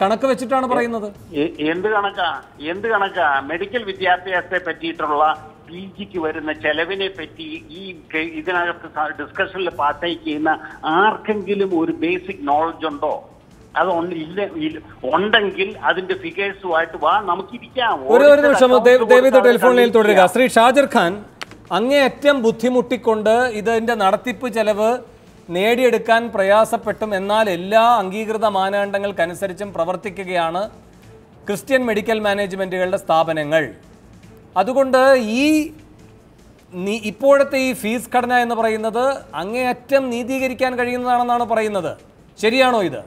കണക്ക് വെച്ചിട്ടാണ് പറയുന്നത്. എന്ത് കണക്കാ മെഡിക്കൽ വിദ്യാഭ്യാസത്തെ പറ്റിയിട്ടുള്ള PGക്ക് വരുന്ന ചെലവിനെ പറ്റി ഈ ഇതിനകത്ത് ഡിസ്കഷനിൽ പാർട്ടേക്ക് ചെയ്യുന്ന ആർക്കെങ്കിലും ഒരു ബേസിക് നോളജ് ഉണ്ടോ? അത് ഉണ്ടെങ്കിൽ അതിന്റെ ഫിഗേഴ്സുമായിട്ട് വാ, നമുക്കിരിക്കാം. ഒരു നിമിഷം ടെലിഫോണിൽ തുടരുക. ശ്രീ ഷാജിർ ഖാൻ, അങ്ങേയറ്റം ബുദ്ധിമുട്ടിക്കൊണ്ട് ഇതിന്റെ നടത്തിപ്പ് ചെലവ് നേടിയെടുക്കാൻ പ്രയാസപ്പെട്ടും എന്നാൽ എല്ലാ അംഗീകൃത മാനദണ്ഡങ്ങൾക്കനുസരിച്ചും പ്രവർത്തിക്കുകയാണ് ക്രിസ്ത്യൻ മെഡിക്കൽ മാനേജ്മെന്റുകളുടെ സ്ഥാപനങ്ങൾ. അതുകൊണ്ട് ഇപ്പോഴത്തെ ഈ ഫീസ് ഘടന എന്ന് പറയുന്നത് അങ്ങേയറ്റം നീതീകരിക്കാൻ കഴിയുന്നതാണെന്നാണ് പറയുന്നത്. ശരിയാണോ ഇത്?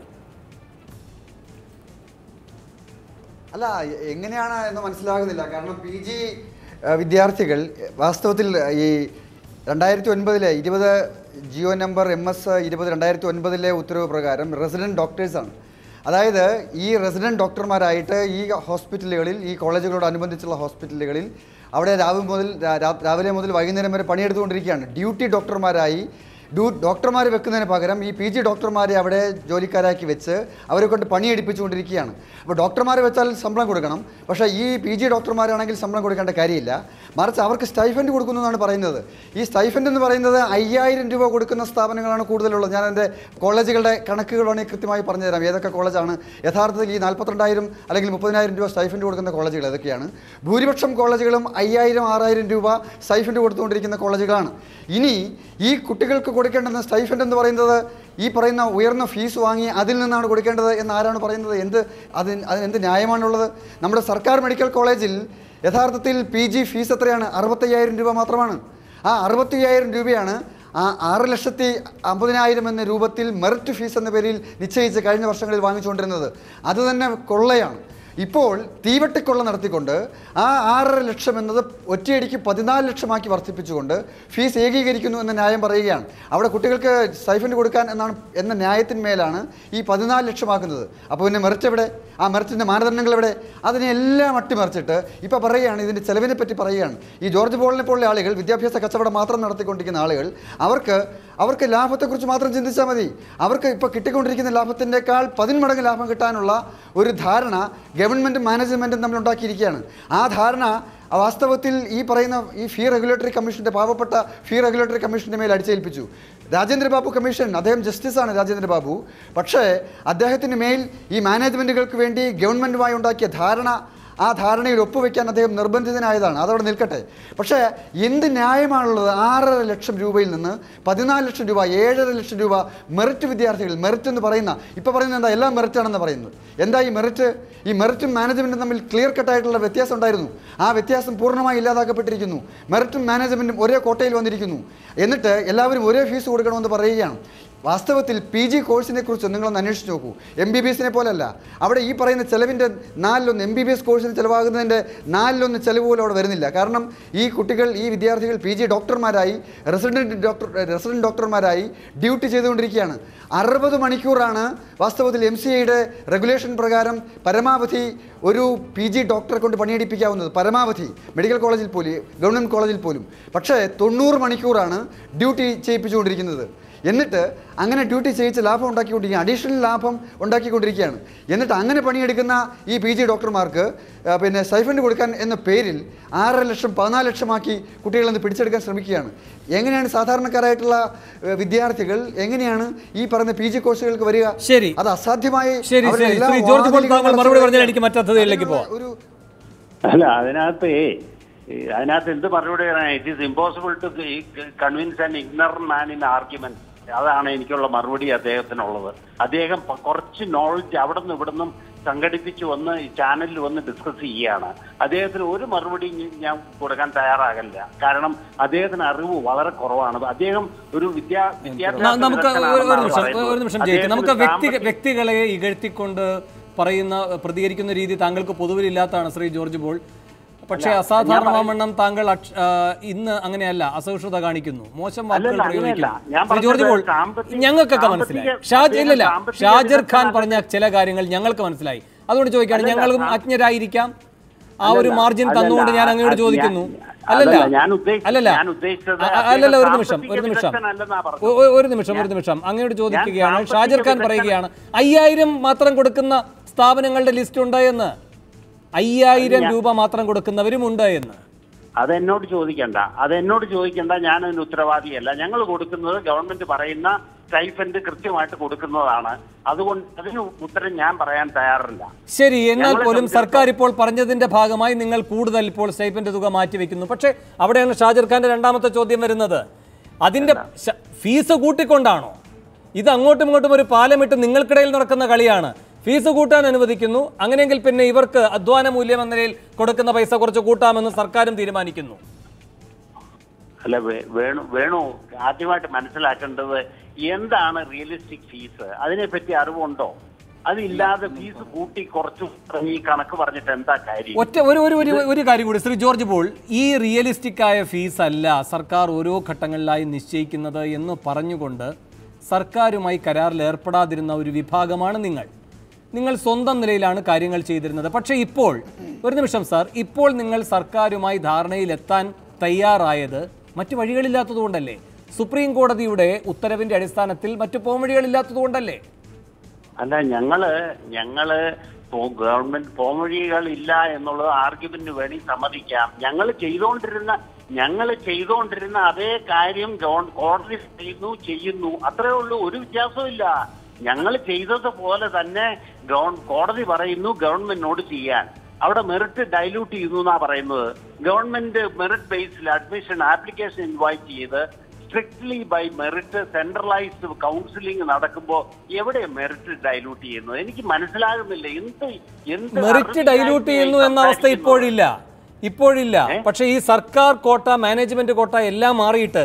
അല്ല, എങ്ങനെയാണ് എന്ന് മനസ്സിലാകുന്നില്ല. കാരണം PG വിദ്യാർത്ഥികൾ വാസ്തവത്തിൽ ഈ 2009 20 ജിയോ നമ്പർ MS 20 2009 ഉത്തരവ് പ്രകാരം റെസിഡൻറ്റ് ഡോക്ടേഴ്സാണ്. അതായത് ഈ റെസിഡൻറ്റ് ഡോക്ടർമാരായിട്ട് ഈ ഹോസ്പിറ്റലുകളിൽ, ഈ കോളേജുകളോടനുബന്ധിച്ചുള്ള ഹോസ്പിറ്റലുകളിൽ അവിടെ രാവിലെ മുതൽ വൈകുന്നേരം വരെ പണിയെടുത്തുകൊണ്ടിരിക്കുകയാണ്. ഡ്യൂട്ടി ഡോക്ടർമാരായി ഡോക്ടർമാർ വെക്കുന്നതിന് പകരം ഈ PG ഡോക്ടർമാരെ അവിടെ ജോലിക്കാരാക്കി വെച്ച് അവരെ കൊണ്ട് പണിയെടുപ്പിച്ചുകൊണ്ടിരിക്കുകയാണ്. അപ്പോൾ ഡോക്ടർമാരെ വെച്ചാൽ ശമ്പളം കൊടുക്കണം, പക്ഷേ ഈ PG ഡോക്ടർമാരാണെങ്കിൽ ശമ്പളം കൊടുക്കേണ്ട കാര്യമില്ല. മറിച്ച് അവർക്ക് സ്റ്റൈഫൻഡ് കൊടുക്കുന്നു എന്നാണ് പറയുന്നത്. ഈ സ്റ്റൈഫൻഡ് എന്ന് പറയുന്നത് 5000 രൂപ കൊടുക്കുന്ന സ്ഥാപനങ്ങളാണ് കൂടുതലുള്ളത്. ഞാൻ എൻ്റെ കോളേജുകളുടെ കണക്കുകൾ വേണമെങ്കിൽ കൃത്യമായി പറഞ്ഞു തരാം. ഏതൊക്കെ കോളേജാണ് യഥാർത്ഥത്തിൽ ഈ 42,000 അല്ലെങ്കിൽ 30,000 രൂപ സ്റ്റൈഫൻഡ് കൊടുക്കുന്ന കോളേജുകൾ ഏതൊക്കെയാണ്? ഭൂരിപക്ഷം കോളേജുകളും 5000 6000 രൂപ സ്റ്റൈഫൻഡ് കൊടുത്തുകൊണ്ടിരിക്കുന്ന കോളേജുകളാണ്. ഇനി ഈ കുട്ടികൾക്ക് കൊടുക്കേണ്ടുന്ന സ്റ്റൈഫൻഡ് എന്ന് പറയുന്നത് ഈ പറയുന്ന ഉയർന്ന ഫീസ് വാങ്ങി അതിൽ നിന്നാണ് കൊടുക്കേണ്ടത് എന്ന് ആരാണ് പറയുന്നത്? അതിനെന്ത് ന്യായമാണുള്ളത്? നമ്മുടെ സർക്കാർ മെഡിക്കൽ കോളേജിൽ യഥാർത്ഥത്തിൽ PG ഫീസ് എത്രയാണ്? 65,000 രൂപ മാത്രമാണ്. ആ 65,000 രൂപയാണ് ആ 6,50,000 എന്ന രൂപത്തിൽ മെറിറ്റ് ഫീസ് എന്ന പേരിൽ നിശ്ചയിച്ച് കഴിഞ്ഞ വർഷങ്ങളിൽ വാങ്ങിച്ചുകൊണ്ടിരുന്നത്. അത് തന്നെ കൊള്ളയാണ്. ഇപ്പോൾ തീവട്ടിക്കൊള്ള നടത്തിക്കൊണ്ട് ആ 6.5 ലക്ഷം എന്നത് ഒറ്റയടിക്ക് 14 ലക്ഷമാക്കി വർദ്ധിപ്പിച്ചുകൊണ്ട് ഫീസ് ഏകീകരിക്കുന്നു എന്ന ന്യായം പറയുകയാണ്. അവിടെ കുട്ടികൾക്ക് സ്റ്റൈഫൻഡ് കൊടുക്കാൻ എന്ന ന്യായത്തിന്മേലാണ് ഈ 14 ലക്ഷമാക്കുന്നത്. അപ്പോൾ പിന്നെ മെറിറ്റ് എവിടെ? ആ മെറിറ്റിൻ്റെ മാനദണ്ഡങ്ങൾ എവിടെ? അതിനെല്ലാം അട്ടിമറിച്ചിട്ട് ഇപ്പോൾ പറയുകയാണ്, ഇതിൻ്റെ ചെലവിനെ പറ്റി പറയുകയാണ്. ഈ ജോർജ് പോളിനെ പോലുള്ള ആളുകൾ, വിദ്യാഭ്യാസ കച്ചവടം മാത്രം നടത്തിക്കൊണ്ടിരിക്കുന്ന ആളുകൾ, അവർക്ക് ലാഭത്തെക്കുറിച്ച് മാത്രം ചിന്തിച്ചാൽ മതി. അവർക്ക് ഇപ്പോൾ കിട്ടിക്കൊണ്ടിരിക്കുന്ന ലാഭത്തിൻ്റെക്കാൾ 10 മടങ്ങ് ലാഭം കിട്ടാനുള്ള ഒരു ധാരണ ഗവൺമെൻറ്റും മാനേജ്മെൻറ്റും തമ്മിൽ ഉണ്ടാക്കിയിരിക്കുകയാണ്. ആ ധാരണ വാസ്തവത്തിൽ ഈ പറയുന്ന ഈ ഫീ റെഗുലേറ്ററി കമ്മീഷൻ്റെ, പാവപ്പെട്ട ഫീ റെഗുലേറ്ററി കമ്മീഷൻ്റെ മേൽ അടിച്ചേൽപ്പിച്ചു. രാജേന്ദ്രബാബു കമ്മീഷൻ, അദ്ദേഹം ജസ്റ്റിസാണ് രാജേന്ദ്രബാബു. പക്ഷേ അദ്ദേഹത്തിന് മേൽ ഈ മാനേജ്മെൻറ്റുകൾക്ക് വേണ്ടി ഗവൺമെൻറ്റുമായി ഉണ്ടാക്കിയ ധാരണ, ആ ധാരണയിൽ ഒപ്പുവെക്കാൻ അദ്ദേഹം നിർബന്ധിതനായതാണ്. അതവിടെ നിൽക്കട്ടെ. പക്ഷേ എന്ത് ന്യായമാണുള്ളത്? 6.5 ലക്ഷം രൂപയിൽ നിന്ന് 14 ലക്ഷം രൂപ, 7.5 ലക്ഷം രൂപ മെറിറ്റ് വിദ്യാർത്ഥികൾ, മെറിറ്റ് എന്ന് പറയുന്ന, ഇപ്പോൾ പറയുന്നത് എന്താ? എല്ലാം മെറിറ്റാണെന്ന് പറയുന്നത്. എന്താ ഈ മെറിറ്റ്? ഈ മെറിറ്റും മാനേജ്മെൻറ്റും തമ്മിൽ ക്ലിയർ കട്ടായിട്ടുള്ള വ്യത്യാസം ഉണ്ടായിരുന്നു. ആ വ്യത്യാസം പൂർണ്ണമായി ഇല്ലാതാക്കപ്പെട്ടിരിക്കുന്നു. മെറിറ്റും മാനേജ്മെൻറ്റും ഒരേ കോട്ടയിൽ വന്നിരിക്കുന്നു. എന്നിട്ട് എല്ലാവരും ഒരേ ഫീസ് കൊടുക്കണമെന്ന് പറയുകയാണ്. വാസ്തവത്തിൽ PG കോഴ്സിനെ കുറിച്ച് നിങ്ങളൊന്ന് അന്വേഷിച്ച് നോക്കൂ. MBBSനെ പോലല്ല. അവിടെ ഈ പറയുന്ന ചെലവിൻ്റെ 4/1, MBBS കോഴ്സിന് ചിലവാകുന്നതിൻ്റെ 4/1 ചിലവ് പോലും അവിടെ വരുന്നില്ല. കാരണം ഈ കുട്ടികൾ, ഈ വിദ്യാർത്ഥികൾ PG ഡോക്ടർമാരായി, റെസിഡൻറ്റ് ഡോക്ടർമാരായി ഡ്യൂട്ടി ചെയ്തുകൊണ്ടിരിക്കുകയാണ്. 60 മണിക്കൂറാണ് വാസ്തവത്തിൽ MCAയുടെ റെഗുലേഷൻ പ്രകാരം പരമാവധി ഒരു PG ഡോക്ടറെ കൊണ്ട് പണിയെടുപ്പിക്കാവുന്നത്. പരമാവധി മെഡിക്കൽ കോളേജിൽ പോലും, ഗവൺമെൻറ് കോളേജിൽ പോലും. പക്ഷേ 90 മണിക്കൂറാണ് ഡ്യൂട്ടി ചെയ്യിപ്പിച്ചുകൊണ്ടിരിക്കുന്നത്. എന്നിട്ട് അങ്ങനെ ഡ്യൂട്ടി ചെയ്യിച്ച് ലാഭം ഉണ്ടാക്കിക്കൊണ്ടിരിക്കുകയാണ്, അഡീഷണൽ ലാഭം ഉണ്ടാക്കിക്കൊണ്ടിരിക്കുകയാണ്. എന്നിട്ട് അങ്ങനെ പണിയെടുക്കുന്ന ഈ PG ഡോക്ടർമാർക്ക് പിന്നെ സ്റ്റൈഫൻഡ് കൊടുക്കാൻ എന്ന പേരിൽ 6.5 ലക്ഷം 14 ലക്ഷമാക്കി കുട്ടികളിൽ നിന്ന് പിടിച്ചെടുക്കാൻ ശ്രമിക്കുകയാണ്. എങ്ങനെയാണ് സാധാരണക്കാരായിട്ടുള്ള വിദ്യാർത്ഥികൾ എങ്ങനെയാണ് ഈ പറയുന്ന PG കോഴ്സുകൾക്ക് വരിക? ശരി, അത് അസാധ്യമായി. അല്ല, അതിനകത്ത് എന്ത് മറുപടി പറയാൻ? It is impossible to convince an ignorant man in argument. അതാണ് എനിക്കുള്ള മറുപടി അദ്ദേഹത്തിനുള്ളത്. അദ്ദേഹം കുറച്ച് നോളജ് അവിടെ നിന്ന് ഇവിടെ നിന്നും സംഘടിപ്പിച്ച് വന്ന് ഈ ചാനലിൽ വന്ന് ഡിസ്കസ് ചെയ്യുകയാണ്. അദ്ദേഹത്തിന് ഒരു മറുപടി ഞാൻ കൊടുക്കാൻ തയ്യാറാകില്ല. കാരണം അദ്ദേഹത്തിന് അറിവ് വളരെ കുറവാണ്. അദ്ദേഹം ഒരു നമുക്ക് വ്യക്തികളെ ഇകഴ്ത്തിക്കൊണ്ട് പ്രതികരിക്കുന്ന രീതി താങ്കൾക്ക് പൊതുവിലില്ലാത്തതാണ് ശ്രീ ജോർജ് പോൾ. പക്ഷേ അസാധാരണമാവണ്ണം താങ്കൾ ഇന്ന് അങ്ങനെയല്ല, അസഹിഷ്ണുത കാണിക്കുന്നു, മോശം വാക്കുകൾ പ്രയോഗിക്കുന്നു. ജോർജ് പോൾ, ഞങ്ങൾക്കൊക്കെ മനസ്സിലായി. ഷാജിർ ഖാൻ പറഞ്ഞ ചില കാര്യങ്ങൾ ഞങ്ങൾക്ക് മനസ്സിലായി. അതുകൊണ്ട് ചോദിക്കുകയാണ്, ഞങ്ങളും അജ്ഞരായിരിക്കാം, ആ ഒരു മാർജിൻ തന്നുകൊണ്ട് ഞാൻ അങ്ങോട്ട് ചോദിക്കുന്നു. അല്ലല്ല, ഒരു നിമിഷം അങ്ങോട്ട് ചോദിക്കുകയാണ്. ഷാജിർ ഖാൻ പറയുകയാണ് 5000 മാത്രം കൊടുക്കുന്ന സ്ഥാപനങ്ങളുടെ ലിസ്റ്റ് ഉണ്ട് എന്ന്, 5000 രൂപ മാത്രം കൊടുക്കുന്നവരുമുണ്ട് എന്ന്. അതെന്നോട് ചോദിക്കണ്ട, ഞാനതിന് ഉത്തരവാദിയല്ല. ഞങ്ങൾ കൊടുക്കുന്നത് ഗവൺമെന്റ് പറയുന്ന സ്റ്റൈഫൻഡ് കൃത്യമായിട്ട് കൊടുക്കുന്നതാണ്. അതുകൊണ്ട് അതിന് ഉത്തരം ഞാൻ പറയാൻ തയ്യാറില്ല. ശരി, എന്നാൽ പോലും സർക്കാർ ഇപ്പോൾ പറഞ്ഞതിന്റെ ഭാഗമായി നിങ്ങൾ കൂടുതൽ ഇപ്പോൾ സ്റ്റൈഫൻഡ് തുക മാറ്റിവെക്കുന്നു. പക്ഷേ അവിടെയാണ് ഷാജിർ ഖാന്റെ രണ്ടാമത്തെ ചോദ്യം വരുന്നത്. അതിന്റെ ഫീസ് കൂട്ടിക്കൊണ്ടാണോ? ഇത് അങ്ങോട്ടും ഇങ്ങോട്ടും ഒരു പാലമിട്ട് നിങ്ങൾക്കിടയിൽ നടക്കുന്ന കളിയാണ്. ഫീസ് കൂട്ടാൻ അനുവദിക്കുന്നു, അങ്ങനെയെങ്കിൽ പിന്നെ ഇവർക്ക് അധ്വാന മൂല്യം എന്ന നിലയിൽ കൊടുക്കുന്ന പൈസ കുറച്ച് കൂട്ടാമെന്ന് സർക്കാരും തീരുമാനിക്കുന്നു. അല്ല വേണു, ആദ്യമായിട്ട് മനസ്സിലാക്കേണ്ടത് എന്താണ് റിയലിസ്റ്റിക് ഫീസ്, അതിനെപ്പറ്റി അറിവുണ്ടോ? അതില്ലാതെ ഫീസ് കൂട്ടി കുറച്ച് ഈ കണക്ക് പറഞ്ഞിട്ട് എന്താ കാര്യം? ഒരു കാര്യം കൂടി ശ്രീ ജോർജ് പോൾ, ഈ റിയലിസ്റ്റിക് ആയ ഫീസ് അല്ല സർക്കാർ ഓരോ ഘട്ടങ്ങളിലായി നിശ്ചയിക്കുന്നത് എന്ന് പറഞ്ഞുകൊണ്ട് സർക്കാരുമായി കരാറിൽ ഏർപ്പെടാതിരുന്ന ഒരു വിഭാഗമാണ് നിങ്ങൾ സ്വന്തം നിലയിലാണ് കാര്യങ്ങൾ ചെയ്തിരുന്നത്. പക്ഷേ ഇപ്പോൾ ഒരു നിമിഷം സാർ, ഇപ്പോൾ നിങ്ങൾ സർക്കാരുമായി ധാരണയിലെത്താൻ തയ്യാറായത് മറ്റു വഴികളില്ലാത്തതുകൊണ്ടല്ലേ? സുപ്രീം കോടതിയുടെ ഉത്തരവിന്റെ അടിസ്ഥാനത്തിൽ മറ്റു പോംവഴികളില്ലാത്തതുകൊണ്ടല്ലേ? അല്ല, ഞങ്ങള് ഗവൺമെന്റ് പോംവഴികൾ ഇല്ല എന്നുള്ളത് ആർഗ്യുമെന്റിന് വേണ്ടി സമ്മതിക്കാം. ഞങ്ങൾ ചെയ്തുകൊണ്ടിരുന്ന അതേ കാര്യം കോടതി ചെയ്യുന്നു, അത്രേ ഉള്ളൂ. ഒരു വ്യത്യാസവും ഇല്ല. ഞങ്ങൾ ചെയ്തതുപോലെ തന്നെ കോടതി പറയുന്നു ഗവൺമെന്റിനോട് ചെയ്യാൻ. അവിടെ മെറിറ്റ് ഡൈല്യൂട്ട് ചെയ്യുന്നു എന്നാ പറയുന്നത്. ഗവൺമെന്റ് മെറിറ്റ് ബേസിൽ അഡ്മിഷൻ ആപ്ലിക്കേഷൻ ഇൻവൈറ്റ് ചെയ്ത് strictly by merit centralised counselling നടക്കുമ്പോൾ എവിടെ മെറിറ്റ് ഡൈല്യൂട്ട് ചെയ്യുന്നത്? എനിക്ക് മനസ്സിലാകുന്നില്ല. എന്ത് മെറിറ്റ് ഡൈല്യൂട്ട് ചെയ്യുന്നു എന്ന അവസ്ഥ ഇപ്പോഴില്ല. പക്ഷേ ഈ സർക്കാർ കോട്ട, മാനേജ്മെന്റ് കോട്ട എല്ലാം മാറിയിട്ട്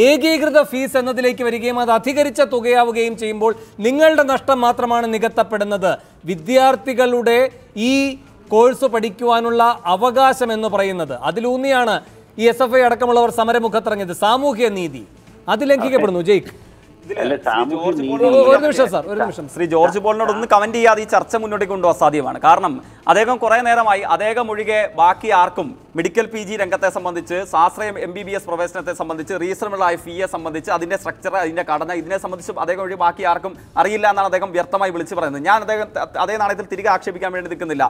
ഏകീകൃത ഫീസ് എന്നതിലേക്ക് വരികയും അത് അധികരിച്ച തുകയാവുകയും ചെയ്യുമ്പോൾ നിങ്ങളുടെ നഷ്ടം മാത്രമാണ് നികത്തപ്പെടുന്നത്. വിദ്യാർത്ഥികളുടെ ഈ കോഴ്സ് പഠിക്കുവാനുള്ള അവകാശം എന്ന് പറയുന്നത്, അതിലൂന്നിയാണ് ഈ SFI അടക്കമുള്ളവർ സമരമുഖത്തിറങ്ങിയത്. സാമൂഹ്യ നീതി അത് ലംഘിക്കപ്പെടുന്നു. ജയ്ക്ക്, ഒരു നിമിഷം ശ്രീ ജോർജ് പോളിനോട് ഒന്ന് കമന്റ് ചെയ്യാതെ ഈ ചർച്ച മുന്നോട്ട് കൊണ്ടുപോകാൻ അസാധ്യമാണ്. കാരണം അദ്ദേഹം കുറെ നേരമായി അദ്ദേഹം ഒഴികെ ബാക്കി ആർക്കും മെഡിക്കൽ PG രംഗത്തെ സംബന്ധിച്ച്, സ്വാശ്രയ MBBS പ്രവേശനത്തെ സംബന്ധിച്ച്, റീസണബിൾ ആയ ഫീയെ സംബന്ധിച്ച്, അതിന്റെ സ്ട്രക്ചർ, അതിന്റെ ഘടന, ഇതിനെ സംബന്ധിച്ച് അദ്ദേഹം ഒഴികെ ബാക്കി ആർക്കും അറിയില്ല എന്നാണ് അദ്ദേഹം വ്യക്തമായി വിളിച്ചു പറയുന്നത്. ഞാൻ അതേ നാണയത്തിൽ തിരികെ ആക്ഷേപിക്കാൻ വേണ്ടി നിൽക്കുന്നില്ല.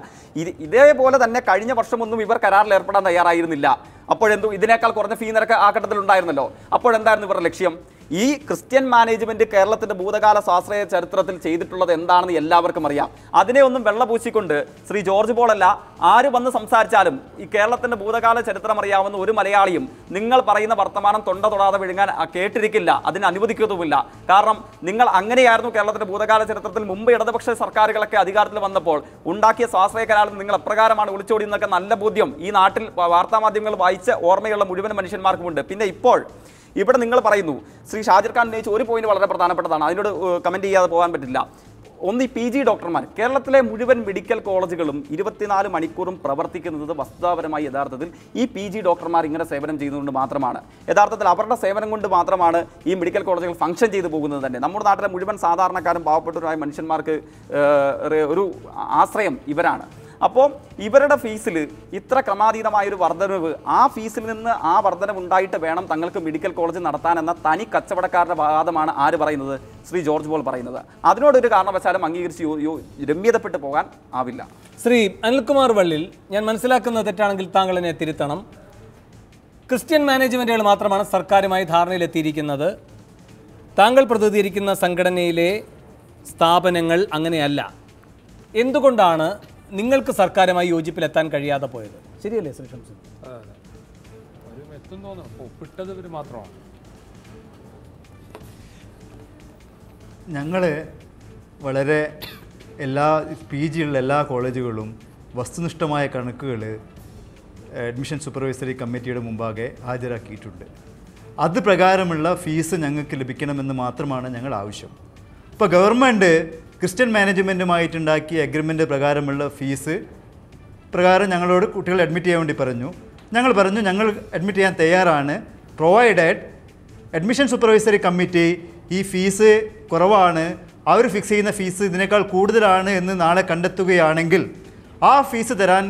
ഇതേപോലെ തന്നെ കഴിഞ്ഞ വർഷമൊന്നും ഇവർ കരാറിൽ ഏർപ്പെടാൻ തയ്യാറായിരുന്നില്ല. അപ്പോഴെന്തു ഇതിനേക്കാൾ കുറഞ്ഞ ഫീ നിരക്ക് ആ ഘട്ടത്തിൽ ഉണ്ടായിരുന്നല്ലോ. അപ്പോഴെന്തായിരുന്നു ഇവരുടെ ലക്ഷ്യം? ഈ ക്രിസ്ത്യൻ മാനേജ്മെന്റ് കേരളത്തിന്റെ ഭൂതകാല സ്വാശ്രയ ചരിത്രത്തിൽ ചെയ്തിട്ടുള്ളത് എന്താണെന്ന് എല്ലാവർക്കും അറിയാം. അതിനെ ഒന്നും വെള്ളപൂശിക്കൊണ്ട് ശ്രീ ജോർജ് പോൾ അല്ല, ആര് വന്ന് സംസാരിച്ചാലും ഈ കേരളത്തിന്റെ ഭൂതകാല ചരിത്രം അറിയാവുന്ന ഒരു മലയാളിയും നിങ്ങൾ പറയുന്ന വർത്തമാനം തൊണ്ട തൊടാതെ വിഴുങ്ങാൻ കേട്ടിരിക്കില്ല, അതിന് അനുവദിക്കുന്നതുമില്ല. കാരണം നിങ്ങൾ അങ്ങനെയായിരുന്നു കേരളത്തിന്റെ ഭൂതകാല ചരിത്രത്തിൽ മുമ്പ് ഇടതുപക്ഷ സർക്കാരുകളൊക്കെ അധികാരത്തിൽ വന്നപ്പോൾ ഉണ്ടാക്കിയ സ്വാശ്രയ കരാറിൽ നിങ്ങൾ എപ്രകാരമാണ് ഒളിച്ചോടിയെന്നൊക്കെ നല്ല ബോധ്യം ഈ നാട്ടിൽ വാർത്താമാധ്യമങ്ങൾ വായിച്ച ഓർമ്മയുള്ള മുഴുവൻ മനുഷ്യന്മാർക്കുമുണ്ട്. പിന്നെ ഇപ്പോൾ ഇവിടെ നിങ്ങൾ പറയുന്നു, ശ്രീ ഷാജിർ ഖാൻ ഉന്നയിച്ച ഒരു പോയിന്റ് വളരെ പ്രധാനപ്പെട്ടതാണ്, അതിനോട് കമന്റ് ചെയ്യാതെ പോകാൻ പറ്റില്ല. ഒന്ന്, ഈ PG ഡോക്ടർമാർ, കേരളത്തിലെ മുഴുവൻ മെഡിക്കൽ കോളേജുകളും 24 മണിക്കൂറും പ്രവർത്തിക്കുന്നത് വസ്തുതാപരമായി യഥാർത്ഥത്തിൽ ഈ PG ഡോക്ടർമാർ ഇങ്ങനെ സേവനം ചെയ്യുന്നതുകൊണ്ട് മാത്രമാണ്. യഥാർത്ഥത്തിൽ അവരുടെ സേവനം കൊണ്ട് മാത്രമാണ് ഈ മെഡിക്കൽ കോളേജുകൾ ഫംഗ്ഷൻ ചെയ്തു പോകുന്നത് തന്നെ. നമ്മുടെ നാട്ടിലെ മുഴുവൻ സാധാരണക്കാരും പാവപ്പെട്ടവരായ മനുഷ്യന്മാർക്ക് ഒരു ആശ്രയം ഇവരാണ്. അപ്പോൾ ഇവരുടെ ഫീസിൽ ഇത്ര ക്രമാതീതമായൊരു വർധനവ്, ആ ഫീസിൽ നിന്ന് ആ വർധനവ് ഉണ്ടായിട്ട് വേണം തങ്ങൾക്ക് മെഡിക്കൽ കോളേജ് നടത്താനെന്ന തനി കച്ചവടക്കാരുടെ വാദമാണ് ആര് പറയുന്നത്? ശ്രീ ജോർജ് പോൾ പറയുന്നത്. അതിനോടൊരു കാരണവശാലും അംഗീകരിച്ച് രമ്യതപ്പെട്ടു പോകാൻ ആവില്ല. ശ്രീ അനിൽകുമാർ വള്ളിൽ, ഞാൻ മനസ്സിലാക്കുന്ന തെറ്റാണെങ്കിൽ താങ്കൾ എന്നെ തിരുത്തണം. ക്രിസ്ത്യൻ മാനേജ്മെൻറ്റുകൾ മാത്രമാണ് സർക്കാരുമായി ധാരണയിലെത്തിയിരിക്കുന്നത്. താങ്കൾ പ്രതിനിധീകരിക്കുന്ന സംഘടനയിലെ സ്ഥാപനങ്ങൾ അങ്ങനെയല്ല. എന്തുകൊണ്ടാണ് നിങ്ങൾക്ക് സർക്കാരുമായി യോജിപ്പിലെത്താൻ കഴിയാതെ പോയത്? ശരിയല്ലേ ശ്രീ ഷംസുദ്ദീൻ? ഞങ്ങൾ വളരെ എല്ലാ PG ഉള്ള എല്ലാ കോളേജുകളും വസ്തുനിഷ്ഠമായ കണക്കുകൾ അഡ്മിഷൻ സൂപ്പർവൈസറി കമ്മിറ്റിയുടെ മുമ്പാകെ ഹാജരാക്കിയിട്ടുണ്ട്. അത് പ്രകാരമുള്ള ഫീസ് ഞങ്ങൾക്ക് ലഭിക്കണമെന്ന് മാത്രമാണ് ഞങ്ങൾ ആവശ്യം. ഇപ്പോൾ ഗവൺമെൻറ് ക്രിസ്ത്യൻ മാനേജ്മെൻറ്റുമായിട്ടുണ്ടാക്കിയ അഗ്രിമെൻ്റ് പ്രകാരമുള്ള ഫീസ് പ്രകാരം ഞങ്ങളോട് കുട്ടികളെ അഡ്മിറ്റ് ചെയ്യാൻ വേണ്ടി പറഞ്ഞു. ഞങ്ങൾ അഡ്മിറ്റ് ചെയ്യാൻ തയ്യാറാണ്, പ്രൊവൈഡഡ് അഡ്മിഷൻ സൂപ്പർവൈസറി കമ്മിറ്റി ഈ ഫീസ് കുറവാണ്, അവർ ഫിക്സ് ചെയ്യുന്ന ഫീസ് ഇതിനേക്കാൾ കൂടുതലാണ് എന്ന് നാളെ കണ്ടെത്തുകയാണെങ്കിൽ ആ ഫീസ് തരാൻ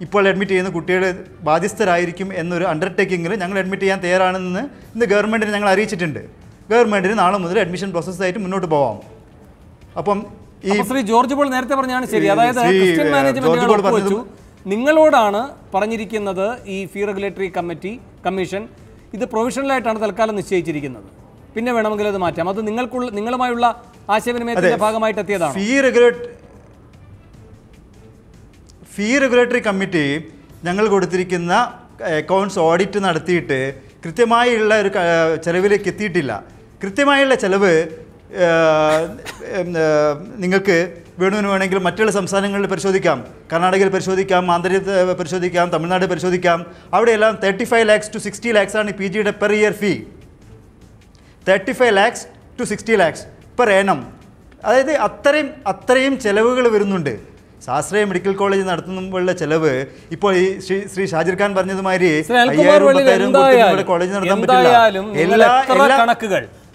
ഇപ്പോൾ അഡ്മിറ്റ് ചെയ്യുന്ന കുട്ടികൾ ബാധ്യസ്ഥരായിരിക്കും എന്നൊരു അണ്ടർടേക്കിങ്ങിൽ ഞങ്ങൾ അഡ്മിറ്റ് ചെയ്യാൻ തയ്യാറാണെന്ന് ഇന്ന് ഗവൺമെൻറ്റിന് ഞങ്ങൾ അറിയിച്ചിട്ടുണ്ട്. ഗവൺമെൻറ്റിന് നാളെ മുതൽ അഡ്മിഷൻ പ്രോസസ്സായിട്ട് മുന്നോട്ട് പോവാം. അപ്പം ഈ ശ്രീ ജോർജ് പോൾ നേരത്തെ പറഞ്ഞാണ് ശരി. അതായത് ക്രിസ്ത്യൻ മാനേജ്മെന്റ് നിങ്ങളോടാണ് പറഞ്ഞിരിക്കുന്നത് ഈ ഫീ റെഗുലേറ്ററി കമ്മീഷൻ ഇത് പ്രൊവിഷണലായിട്ടാണ് തൽക്കാലം നിശ്ചയിച്ചിരിക്കുന്നത്, പിന്നെ വേണമെങ്കിൽ അത് മാറ്റാം. അത് നിങ്ങളുമായുള്ള ആശയവിനിമയത്തിന്റെ ഭാഗമായിട്ട് എത്തിയതാണ്. ഫീ റെഗുലേറ്ററി കമ്മിറ്റി ഞങ്ങൾ കൊടുത്തിരിക്കുന്ന അക്കൗണ്ട്സ് ഓഡിറ്റ് നടത്തിയിട്ട് കൃത്യമായുള്ള ഒരു ചെലവിലേക്ക് എത്തിയിട്ടില്ല. കൃത്യമായുള്ള ചെലവ് നിങ്ങൾക്ക് വേണമെങ്കിൽ മറ്റുള്ള സംസ്ഥാനങ്ങളിൽ പരിശോധിക്കാം, കർണാടകയിൽ പരിശോധിക്കാം, ആന്ധ്രയിൽ പരിശോധിക്കാം, തമിഴ്നാട് പരിശോധിക്കാം. അവിടെയെല്ലാം 35 lakhs to 60 lakhs ആണ് PG യുടെ per year fee. 35 lakhs to 60 lakhs per annum. അതായത് അത്രയും ചെലവുകൾ വരുന്നുണ്ട്. ശാസ്ത്രീയ മെഡിക്കൽ കോളേജ് നടത്തുമ്പോഴുള്ള ചെലവ് ഇപ്പോൾ ഈ ശ്രീ ഷാജിർ ഖാൻ പറഞ്ഞതുമാതിരി 5000 കോളേജ് നടത്താൻ പറ്റില്ല.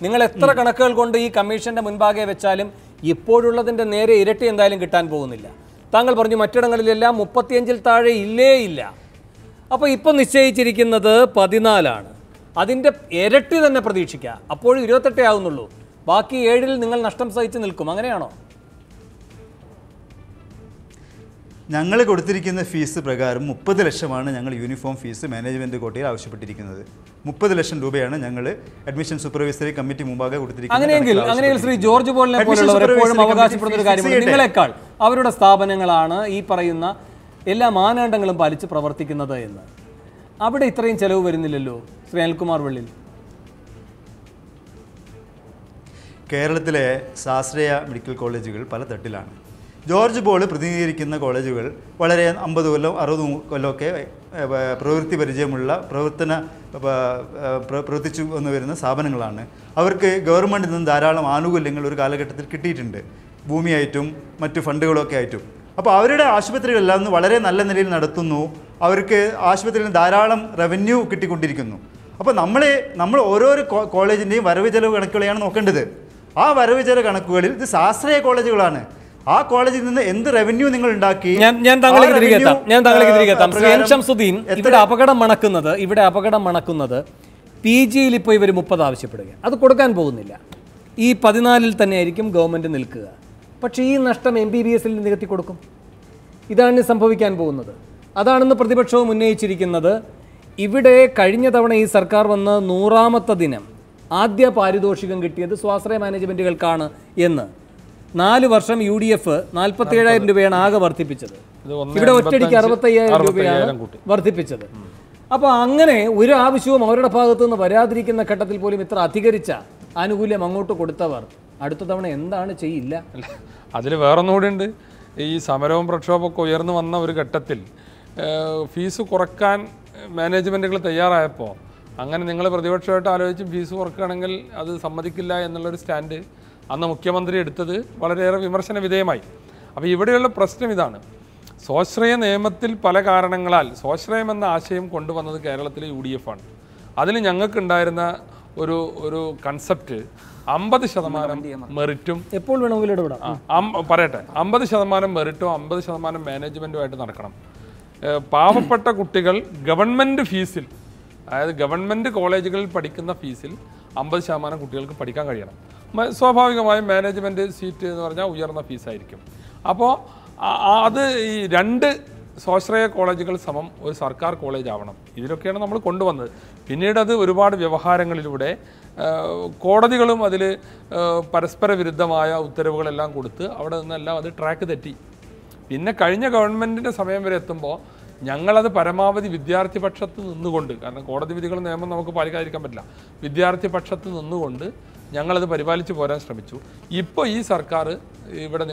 നിങ്ങൾ എത്ര കണക്കുകൾ കൊണ്ട് ഈ കമ്മീഷന്റെ മുൻപാകെ വെച്ചാലും ഇപ്പോഴുള്ളതിന്റെ നേരെ ഇരട്ടി എന്തായാലും കിട്ടാൻ പോകുന്നില്ല. താങ്കൾ പറഞ്ഞു മറ്റിടങ്ങളിലെല്ലാം 35-ൽ താഴെ ഇല്ല. അപ്പോൾ ഇപ്പം നിശ്ചയിച്ചിരിക്കുന്നത് 14 അതിൻ്റെ ഇരട്ടി തന്നെ പ്രതീക്ഷിക്കുക. അപ്പോഴും 28 ആവുന്നുള്ളൂ. ബാക്കി 7-ൽ നിങ്ങൾ നഷ്ടം സഹിച്ച് നിൽക്കും. അങ്ങനെയാണോ? ഞങ്ങൾ കൊടുത്തിരിക്കുന്ന ഫീസ് പ്രകാരം 30 ലക്ഷമാണ് ഞങ്ങൾ യൂണിഫോം ഫീസ് മാനേജ്മെൻറ്റ് കോട്ടയിൽ ആവശ്യപ്പെട്ടിരിക്കുന്നത്. 30 ലക്ഷം രൂപയാണ് ഞങ്ങൾ അഡ്മിഷൻ സൂപ്പർവൈസറി കമ്മിറ്റി മുമ്പാകെ കൊടുത്തിരിക്കുന്നത്. അങ്ങനെയെങ്കിൽ ശ്രീ ജോർജ് പോളിനെ പോലുള്ളവർ എപ്പോഴും അവകാശപ്പെടുന്ന ഒരു കാര്യമാണ്, നിങ്ങളെക്കാൾ അവരുടെ സ്ഥാപനങ്ങളാണ് ഈ പറയുന്ന എല്ലാ മാനദണ്ഡങ്ങളും പാലിച്ച് പ്രവർത്തിക്കുന്നത് എന്ന്. അവിടെ ഇത്രയും ചെലവ് വരുന്നില്ലല്ലോ ശ്രീ അനിൽകുമാർ വെള്ളിൽ. കേരളത്തിലെ ശാസ്ത്രീയ മെഡിക്കൽ കോളേജുകൾ പല തട്ടിലാണ്. ജോർജ് പോൾ പ്രതിനിധീകരിക്കുന്ന കോളേജുകൾ വളരെ 50 കൊല്ലം 60 കൊല്ലമൊക്കെ പ്രവൃത്തി പരിചയമുള്ള പ്രവർത്തിച്ചു വന്നു വരുന്ന സ്ഥാപനങ്ങളാണ്. അവർക്ക് ഗവൺമെൻറ്റിൽ നിന്ന് ധാരാളം ആനുകൂല്യങ്ങൾ ഒരു കാലഘട്ടത്തിൽ കിട്ടിയിട്ടുണ്ട്, ഭൂമിയായിട്ടും മറ്റു ഫണ്ടുകളൊക്കെ ആയിട്ടും. അപ്പോൾ അവരുടെ ആശുപത്രികളെല്ലാം വളരെ നല്ല നിലയിൽ നടത്തുന്നു. അവർക്ക് ആശുപത്രിയിൽ ധാരാളം റവന്യൂ കിട്ടിക്കൊണ്ടിരിക്കുന്നു. അപ്പോൾ നമ്മൾ ഓരോരോ കോളേജിൻ്റെയും വരവ് ചെലവ് കണക്കുകളെയാണ് നോക്കേണ്ടത്. ആ വരവ് ചെലവ് കണക്കുകളിൽ ഇത് ശാസ്ത്രീയ കോളേജുകളാണ്. ആ കോളേജിൽ നിന്ന് എന്ത് റവന്യൂ നിങ്ങൾ ഉണ്ടാക്കി? ഞാൻ താങ്കളേക്ക് തിരികെ എത്താം. ശ്രീ എൻ ശംസുദ്ദീൻ, ഇവിടെ അപകടം മണക്കുന്നത് PGയിൽ ഇപ്പോൾ ഇവർ 30 ആവശ്യപ്പെടുക, അത് കൊടുക്കാൻ പോകുന്നില്ല. ഈ 14-ൽ തന്നെയായിരിക്കും ഗവൺമെൻറ് നിൽക്കുക. പക്ഷേ ഈ നഷ്ടം MBBSൽ നികത്തി കൊടുക്കും. ഇതാണ് സംഭവിക്കാൻ പോകുന്നത്. അതാണെന്ന് പ്രതിപക്ഷവും ഉന്നയിച്ചിരിക്കുന്നത്. ഇവിടെ കഴിഞ്ഞ തവണ ഈ സർക്കാർ വന്ന് 100ാമത്തെ ദിനം ആദ്യ പാരിതോഷികം കിട്ടിയത് സ്വാശ്രയ മാനേജ്മെൻറ്റുകൾക്കാണ് എന്ന്. 4 വർഷം UDF 47,000 രൂപയാണ് ആകെ വർദ്ധിപ്പിച്ചത്. ഇവിടെ ഒറ്റയടിക്ക് 65,000 രൂപയാണ് വർദ്ധിപ്പിച്ചത്. അപ്പോൾ അങ്ങനെ ഒരു ആവശ്യവും അവരുടെ ഭാഗത്തു നിന്ന് വരാതിരിക്കുന്ന ഘട്ടത്തിൽ പോലും ഇത്ര അധികരിച്ച ആനുകൂല്യം അങ്ങോട്ട് കൊടുത്തവർ അടുത്ത തവണ എന്താണ് ചെയ്യില്ല? അതിൽ വേറൊന്നുകൂടി ഉണ്ട്. ഈ സമരവും പ്രക്ഷോഭമൊക്കെ ഉയർന്നു വന്ന ഒരു ഘട്ടത്തിൽ ഫീസ് കുറക്കാൻ മാനേജ്മെൻറ്റുകൾ തയ്യാറായപ്പോൾ അങ്ങനെ നിങ്ങൾ പ്രതിപക്ഷമായിട്ട് ആലോചിച്ച് ഫീസ് കുറക്കുകയാണെങ്കിൽ അത് സമ്മതിക്കില്ല എന്നുള്ളൊരു സ്റ്റാൻഡ് അന്ന് മുഖ്യമന്ത്രി എടുത്തത് വളരെയേറെ വിമർശന വിധേയമായി. അപ്പോൾ ഇവിടെയുള്ള പ്രശ്നം ഇതാണ്. സ്വാശ്രയ നിയമത്തിൽ പല കാരണങ്ങളാൽ സ്വാശ്രയം എന്ന ആശയം കൊണ്ടുവന്നത് കേരളത്തിലെ UDF ആണ്. അതിൽ ഞങ്ങൾക്കുണ്ടായിരുന്ന ഒരു കൺസെപ്റ്റ് 50% മെറിറ്റും എപ്പോൾ വേണമെങ്കിലും പറയട്ടെ 50% മെറിറ്റും 50% മാനേജ്മെൻറ്റുമായിട്ട് നടക്കണം. പാവപ്പെട്ട കുട്ടികൾ ഗവൺമെൻറ് ഫീസിൽ, അതായത് ഗവൺമെൻറ് കോളേജുകളിൽ പഠിക്കുന്ന ഫീസിൽ 50% കുട്ടികൾക്ക് പഠിക്കാൻ കഴിയണം. സ്വാഭാവികമായും മാനേജ്മെൻറ്റ് സീറ്റ് എന്ന് പറഞ്ഞാൽ ഉയർന്ന ഫീസായിരിക്കും. അപ്പോൾ അത് ഈ 2 സ്വാശ്രയ കോളേജുകൾ സമം ഒരു സർക്കാർ കോളേജ് ആവണം. ഇതിലൊക്കെയാണ് നമ്മൾ കൊണ്ടുവന്നത്. പിന്നീട് അത് ഒരുപാട് വ്യവഹാരങ്ങളിലൂടെ കോടതികളും അതിൽ പരസ്പര വിരുദ്ധമായ ഉത്തരവുകളെല്ലാം കൊടുത്ത് അവിടെ നിന്നെല്ലാം അത് ട്രാക്ക് തെറ്റി. പിന്നെ കഴിഞ്ഞ ഗവൺമെൻറ്റിൻ്റെ സമയം വരെ എത്തുമ്പോൾ ഞങ്ങളത് പരമാവധി വിദ്യാർത്ഥി പക്ഷത്ത് നിന്നുകൊണ്ട്, കാരണം കോടതി വിധികൾ നിയമം നമുക്ക് പാലിക്കാതിരിക്കാൻ പറ്റില്ല, വിദ്യാർത്ഥി പക്ഷത്ത് നിന്നുകൊണ്ട് ഞങ്ങളത് പരിപാലിച്ച് പോരാൻ ശ്രമിച്ചു. ഇപ്പോൾ ഈ സർക്കാർ ഇവിടെ